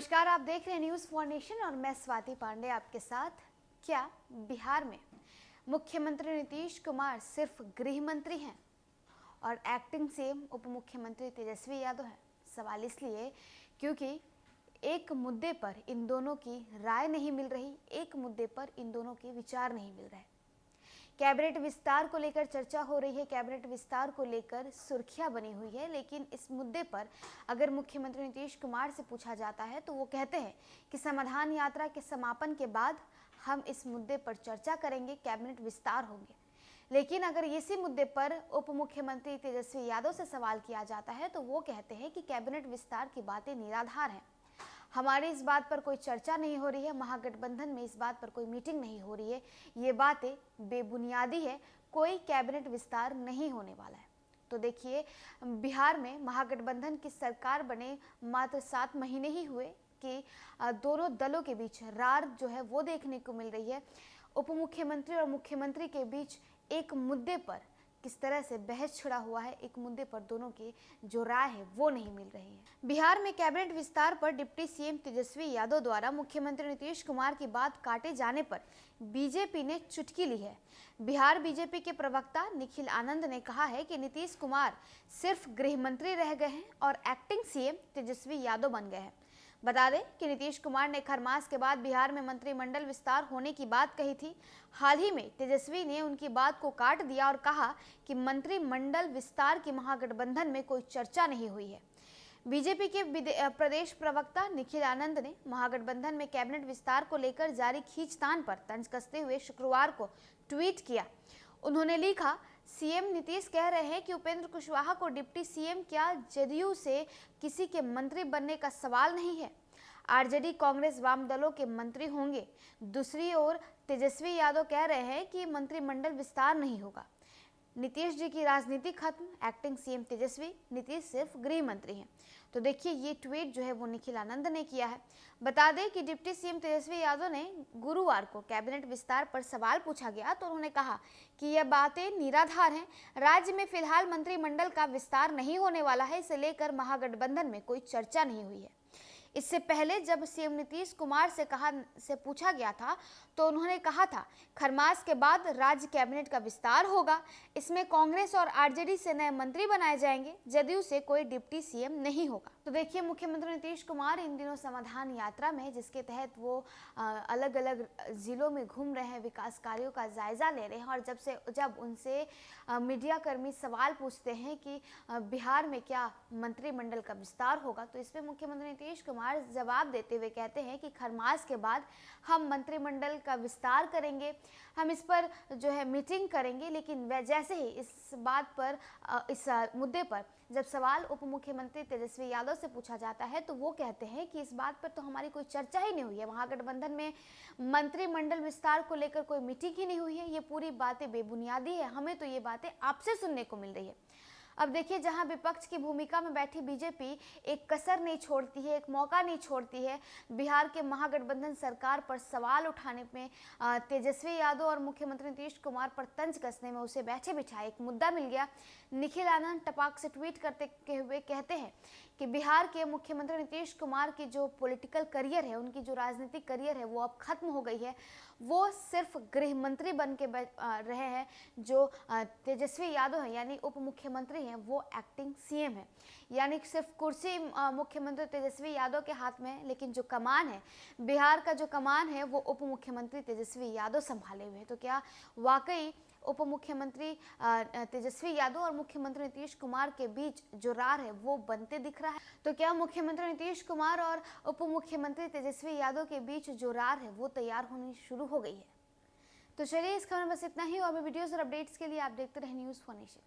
नमस्कार, आप देख रहे हैं न्यूज़ फॉर नेशन और मैं स्वाति पांडे आपके साथ। क्या बिहार में मुख्यमंत्री नीतीश कुमार सिर्फ गृह मंत्री हैं और एक्टिंग सीएम उप मुख्यमंत्री तेजस्वी यादव हैं? सवाल इसलिए क्योंकि एक मुद्दे पर इन दोनों की राय नहीं मिल रही, एक मुद्दे पर इन दोनों के विचार नहीं मिल रहे। कैबिनेट विस्तार को लेकर चर्चा हो रही है, कैबिनेट विस्तार को लेकर सुर्खियां बनी हुई है, लेकिन इस मुद्दे पर अगर मुख्यमंत्री नीतीश कुमार से पूछा जाता है तो वो कहते हैं कि समाधान यात्रा के समापन के बाद हम इस मुद्दे पर चर्चा करेंगे, कैबिनेट विस्तार होंगे। लेकिन अगर इसी मुद्दे पर उप मुख्यमंत्री तेजस्वी यादव से सवाल किया जाता है तो वो कहते हैं कि कैबिनेट विस्तार की बातें निराधार हैं, हमारी इस बात पर कोई चर्चा नहीं हो रही है, महागठबंधन में इस बात पर कोई मीटिंग नहीं हो रही है, ये बातें बेबुनियादी है, कोई कैबिनेट विस्तार नहीं होने वाला है। तो देखिए, बिहार में महागठबंधन की सरकार बने मात्र 7 महीने ही हुए कि दोनों दलों के बीच रार जो है वो देखने को मिल रही है। उप मुख्यमंत्री और मुख्यमंत्री के बीच एक मुद्दे पर किस तरह से बहस छिड़ा हुआ है, एक मुद्दे पर दोनों की जो राय है वो नहीं मिल रही है। बिहार में कैबिनेट विस्तार पर डिप्टी सीएम तेजस्वी यादव द्वारा मुख्यमंत्री नीतीश कुमार की बात काटे जाने पर बीजेपी ने चुटकी ली है। बिहार बीजेपी के प्रवक्ता निखिल आनंद ने कहा है कि नीतीश कुमार सिर्फ गृह मंत्री रह गए हैं और एक्टिंग सीएम तेजस्वी यादव बन गए हैं। बता दें कि नीतीश कुमार ने खरमास के बाद बिहार में मंत्रिमंडल विस्तार होने की बात कही थी। हाल ही में तेजस्वी ने उनकी बात को काट दिया और कहा कि मंत्रिमंडल विस्तार की महागठबंधन में कोई चर्चा नहीं हुई है। बीजेपी के प्रदेश प्रवक्ता निखिल आनंद ने महागठबंधन में कैबिनेट विस्तार को लेकर जारी खींचतान पर तंज कसते हुए शुक्रवार को ट्वीट किया। उन्होंने लिखा, सीएम नीतीश कह रहे हैं कि उपेंद्र कुशवाहा को डिप्टी सीएम क्या जदयू से किसी के मंत्री बनने का सवाल नहीं है। आरजेडी कांग्रेस वाम दलों के मंत्री होंगे। दूसरी ओर तेजस्वी यादव कह रहे हैं कि मंत्रिमंडल विस्तार नहीं होगा। नीतीश जी की राजनीति खत्म, एक्टिंग सीएम तेजस्वी, नीतीश सिर्फ गृह मंत्री हैं। तो देखिए, ये ट्वीट जो है वो निखिल आनंद ने किया है। बता दें कि डिप्टी सीएम तेजस्वी यादव ने गुरुवार को कैबिनेट विस्तार पर सवाल पूछा गया तो उन्होंने कहा कि यह बातें निराधार हैं, राज्य में फिलहाल मंत्रिमंडल का विस्तार नहीं होने वाला है, इसे लेकर महागठबंधन में कोई चर्चा नहीं हुई है। इससे पहले जब सीएम नीतीश कुमार से पूछा गया था तो उन्होंने कहा था, खरमास के बाद राज्य कैबिनेट का विस्तार होगा, इसमें कांग्रेस और आरजेडी से नए मंत्री बनाए जाएंगे, जदयू से कोई डिप्टी सीएम नहीं होगा। तो देखिए, मुख्यमंत्री नीतीश कुमार इन दिनों समाधान यात्रा में है, जिसके तहत वो अलग अलग जिलों में घूम रहे हैं, विकास कार्यों का जायजा ले रहे हैं। और जब उनसे मीडिया कर्मी सवाल पूछते हैं कि बिहार में क्या मंत्रिमंडल का विस्तार होगा, तो इस पर मुख्यमंत्री नीतीश कुमार जवाब देते हुए कहते हैं कि खरमास के बाद हम मंत्रिमंडल का विस्तार करेंगे, हम इस पर जो है मीटिंग करेंगे। लेकिन जैसे ही इस बात पर, इस मुद्दे पर जब सवाल उप मुख्यमंत्री तेजस्वी यादव से पूछा जाता है तो वो कहते हैं कि इस बात पर तो हमारी कोई चर्चा ही नहीं हुई है, महागठबंधन में मंत्रिमंडल विस्तार को लेकर कोई मीटिंग ही नहीं हुई है, ये पूरी बातें बेबुनियादी है, हमें तो ये बातें आपसे सुनने को मिल रही है। अब देखिए, जहां विपक्ष की भूमिका में बैठी बीजेपी एक कसर नहीं छोड़ती है, एक मौका नहीं छोड़ती है बिहार के महागठबंधन सरकार पर सवाल उठाने में, तेजस्वी यादव और मुख्यमंत्री नीतीश कुमार पर तंज कसने में उसे बैठे बिठाए एक मुद्दा मिल गया। निखिल आनंद टपाक से ट्वीट करते हुए कहते हैं कि बिहार के मुख्यमंत्री नीतीश कुमार की जो पॉलिटिकल करियर है, उनकी जो राजनीतिक करियर है वो अब खत्म हो गई है, वो सिर्फ गृह मंत्री बन के रहे हैं। जो तेजस्वी यादव है यानी उप मुख्यमंत्री हैं, वो एक्टिंग सीएम है, यानी सिर्फ कुर्सी मुख्यमंत्री तेजस्वी यादव के हाथ में है, लेकिन जो कमान है, बिहार का जो कमान है, वो उप मुख्यमंत्री तेजस्वी यादव संभाले हुए हैं। तो क्या वाकई उप मुख्यमंत्री तेजस्वी यादव और मुख्यमंत्री नीतीश कुमार के बीच जो रार है वो बनते दिख रहा है? तो क्या मुख्यमंत्री नीतीश कुमार और उप मुख्यमंत्री तेजस्वी यादव के बीच जो रार है वो तैयार होनी शुरू हो गई है? तो चलिए, इस खबर में बस इतना ही, और भी वीडियोस और अपडेट्स के लिए आप देखते रहे न्यूज़ फॉर नेशन।